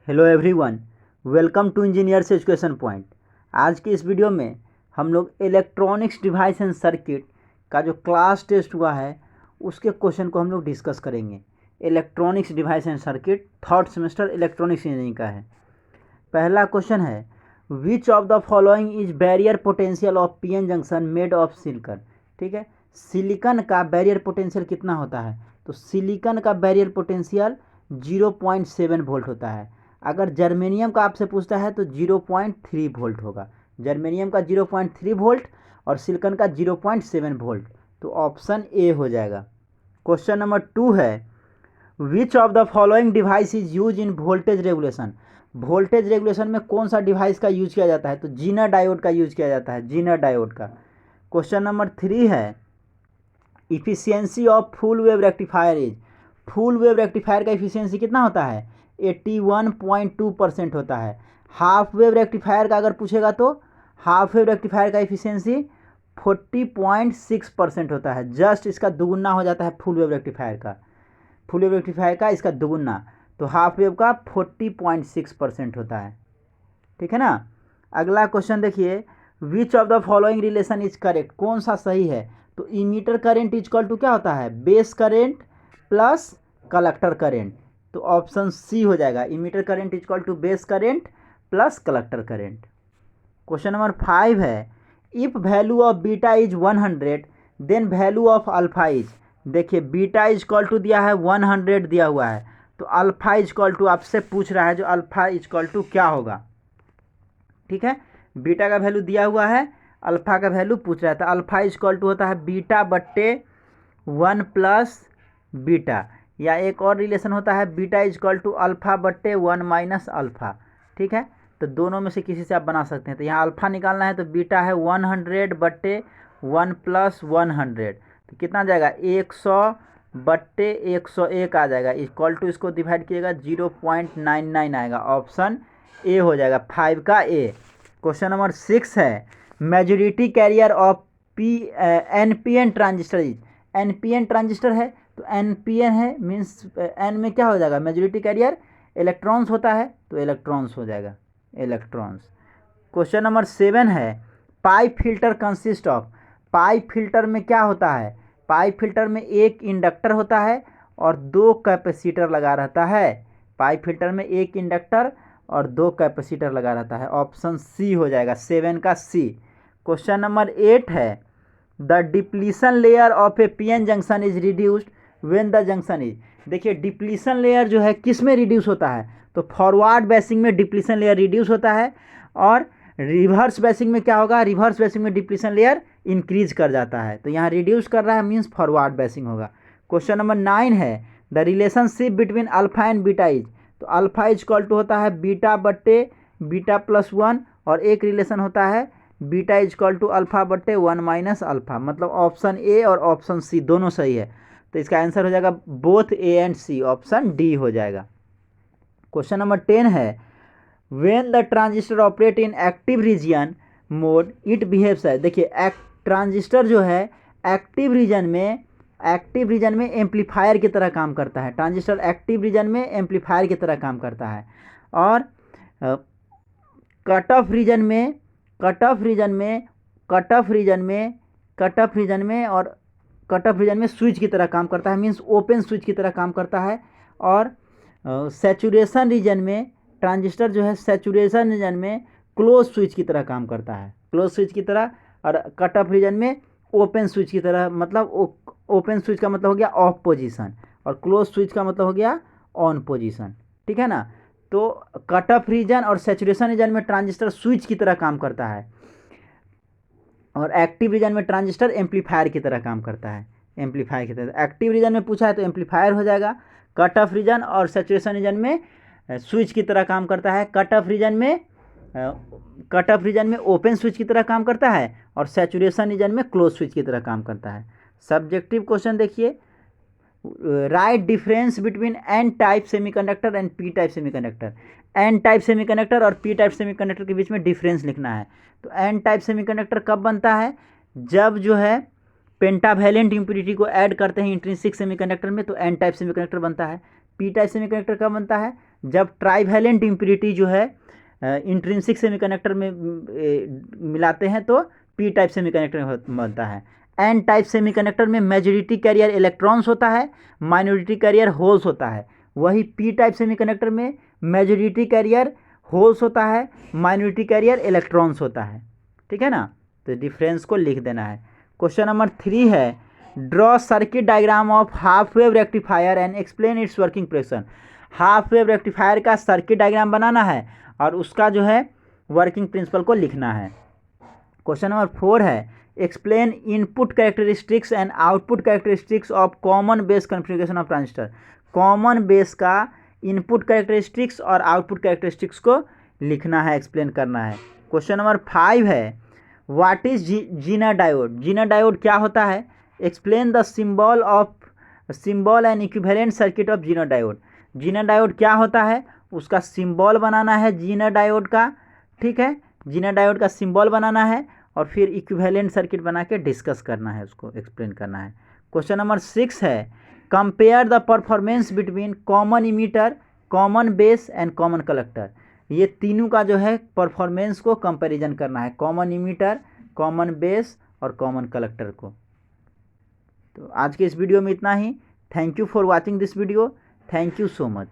Hello everyone, welcome to engineers education point. आज की इस वीडियो में हम लोग इलेक्ट्रॉनिक्स डिवाइस एंड सर्किट का जो क्लास टेस्ट हुआ है उसके क्वेश्चन को हम लोग डिस्कस करेंगे। Electronics device and circuit third semester electronics engineering का है। पहला क्वेश्चन है, which of the following is barrier potential of PN junction made of silicon. ठीक है, सिलिकन का बैरियर पोटेंशियल कितना होता है? तो सिलिकन का बैरियर पोटेंशियल 0.7 वोल्ट होता है। अगर जर्मेनियम का आपसे पूछता है तो 0.3 वोल्ट होगा। जर्मेनियम का 0.3 वोल्ट और सिलिकन का 0.7 वोल्ट, तो ऑप्शन ए हो जाएगा। क्वेश्चन नंबर 2 है, which of the following device is use in voltage regulation. Voltage regulation में कौन सा डिवाइस का यूज किया जाता है? तो जीनर डायोड का यूज किया जाता है, जीनर डायोड का। क्वेश्चन नंबर 3 है, efficiency of full wave rectifier is. Full wave rectifier का इफिशियंसी कितना होता है? 81.2% होता है। हाफ वेव रेक्टिफायर का अगर पूछेगा तो हाफ वेव रेक्टिफायर का इफिशियंसी 40.6% होता है। जस्ट इसका दुगुना हो जाता है फुल वेव रेक्टिफायर का। फुल वेव रेक्टिफायर का इसका दुगुना, तो हाफ वेव का 40.6% होता है। ठीक है ना। अगला क्वेश्चन देखिए, which of the following relation is correct. कौन सा सही है? तो इमीटर करेंट इजक्वल टू क्या होता है? Base current plus collector current, तो ऑप्शन सी हो जाएगा। Emitter current is equal to base current plus collector current. Question number 5 है, if value of beta is 100 then value of alpha is. देखिए, beta is equal to दिया है 100 दिया हुआ है, तो अल्फा इजक्वल टू आपसे पूछ रहा है जो अल्फा इजक्वल टू क्या होगा। ठीक है, बीटा का वैल्यू दिया हुआ है, अल्फा का वैल्यू पूछ रहा है, तो अल्फा इजक्वल टू होता है बीटा बट्टे 1 प्लस बीटा, या एक और रिलेशन होता है बीटा इजक्वल टू अल्फा बट्टे 1 माइनस अल्फा। ठीक है, तो दोनों में से किसी से आप बना सकते हैं। तो यहाँ अल्फा निकालना है तो बीटा है 100 बट्टे 1 प्लस 100, तो कितना जाएगा? 100 बट्टे 101 आ जाएगा। इक्वल टू इसको डिवाइड कीजिएगा 0.99 आएगा। ऑप्शन ए हो जाएगा, 5 का ए। क्वेश्चन नंबर 6 है, majority carrier of NPN transistor is. NPN transistor है तो एनपीएन है मीन्स एन में क्या हो जाएगा? मेजोरिटी कैरियर इलेक्ट्रॉन्स होता है, तो इलेक्ट्रॉन्स हो जाएगा, इलेक्ट्रॉन्स। क्वेश्चन नंबर 7 है, pipe filter consist of. Pipe filter में क्या होता है? पाइप फिल्टर में एक इंडक्टर होता है और 2 कैपेसिटर लगा रहता है। पाइप फिल्टर में एक इंडक्टर और 2 कैपेसिटर लगा रहता है। ऑप्शन सी हो जाएगा, 7 का सी। क्वेश्चन नंबर 8 है, the depletion layer of A PN junction is reduced when the junction is. देखिए, डिप्लीशन लेयर जो है किस में रिड्यूस होता है? तो फॉरवर्ड बेसिंग में डिप्लीशन लेयर रिड्यूस होता है, और रिवर्स बेसिंग में क्या होगा? रिवर्स बेसिंग में डिप्लीशन लेयर इंक्रीज कर जाता है। तो यहाँ रिड्यूस कर रहा है मीन्स फॉरवर्ड बेसिंग होगा। क्वेश्चन नंबर 9 है, the relationship between alpha and beta is. तो अल्फा इज इक्वल टू होता है बीटा बट्टे बीटा प्लस 1, और एक रिलेशन होता है beta is equal to alpha बट्टे 1 माइनस अल्फा। मतलब ऑप्शन ए और ऑप्शन सी दोनों सही है, तो इसका आंसर हो जाएगा both A and C, option D हो जाएगा। क्वेश्चन नंबर 10 है, when the transistor operate in active region mode it behaves है। देखिए, ट्रांजिस्टर जो है एक्टिव रीजन में एम्पलीफायर की तरह काम करता है। ट्रांजिस्टर एक्टिव रीजन में एम्पलीफायर की तरह काम करता है, और कट ऑफ रीजन में स्विच की तरह काम करता है, मीन्स ओपन स्विच की तरह काम करता है। और सैचुरेशन रीजन में ट्रांजिस्टर जो है सैचुरेशन रीजन में क्लोज स्विच की तरह काम करता है, क्लोज स्विच की तरह। और कट ऑफ रीजन में ओपन स्विच की तरह, मतलब ओपन स्विच का मतलब हो गया ऑफ पोजीशन, और क्लोज स्विच का मतलब हो गया ऑन पोजीशन। ठीक है ना। तो कट ऑफ रीजन और सैचुरेशन रीजन में ट्रांजिस्टर स्विच की तरह काम करता है, और एक्टिव रीजन में ट्रांजिस्टर एम्पलीफायर की तरह काम करता है, एम्पलीफायर की तरह। एक्टिव रीजन में पूछा है तो एम्पलीफायर हो जाएगा। कट ऑफ रीजन और सैचुरेशन रीजन में स्विच की तरह काम करता है। कट ऑफ रीजन में ओपन स्विच की तरह काम करता है, और सैचुरेशन रीजन में क्लोज स्विच की तरह काम करता है। सब्जेक्टिव क्वेश्चन देखिए, write difference between N type semiconductor and P type semiconductor. N type semiconductor और पी टाइप सेमीकंडक्टर के बीच में डिफरेंस लिखना है। तो एन टाइप सेमीकंडक्टर कब बनता है? जब जो है पेंटावैलेंट इम्प्यूरिटी को ऐड करते हैं इंट्रिंसिक सेमीकंडक्टर में, तो एन टाइप सेमीकंडक्टर बनता है। पी टाइप सेमीकंडक्टर कब बनता है? जब ट्राईवैलेंट इम्प्योरिटी जो है इंट्रिंसिक सेमीकंडक्टर में मिलाते हैं तो पी टाइप सेमीकंडक्टर बनता है। एन टाइप सेमीकंडक्टर में मेजॉरिटी कैरियर इलेक्ट्रॉन्स होता है, माइनॉरिटी कैरियर होल्स होता है। वही पी टाइप सेमीकंडक्टर में मेजॉरिटी कैरियर होल्स होता है, माइनॉरिटी कैरियर इलेक्ट्रॉन्स होता है। ठीक है ना, तो डिफरेंस को लिख देना है। क्वेश्चन नंबर 3 है, draw circuit diagram of half wave rectifier and explain it's working principle. Half wave rectifier का सर्किट डायग्राम बनाना है और उसका जो है वर्किंग प्रिंसिपल को लिखना है। क्वेश्चन नंबर 4 है, explain input characteristics and output characteristics of common base configuration of transistor. Common base का इनपुट कैरेक्टरिस्टिक्स और आउटपुट कैरेक्टरिस्टिक्स को लिखना है, एक्सप्लेन करना है। क्वेश्चन नंबर 5 है, what is Zener diode. Zener diode क्या होता है, explain the symbol and equivalent circuit of Zener diode. Zener diode क्या होता है, उसका सिंबल बनाना है जीना डायोड का। ठीक है, जीना डायोड का सिंबल बनाना है और फिर इक्विवेलेंट सर्किट बना के डिस्कस करना है, उसको एक्सप्लेन करना है। क्वेश्चन नंबर 6 है, compare the performance between common emitter, common base and common collector. ये तीनों का जो है परफॉर्मेंस को कंपैरिजन करना है, कॉमन इमीटर, कॉमन बेस और कॉमन कलेक्टर को। तो आज के इस वीडियो में इतना ही। Thank you for watching this video. Thank you so much.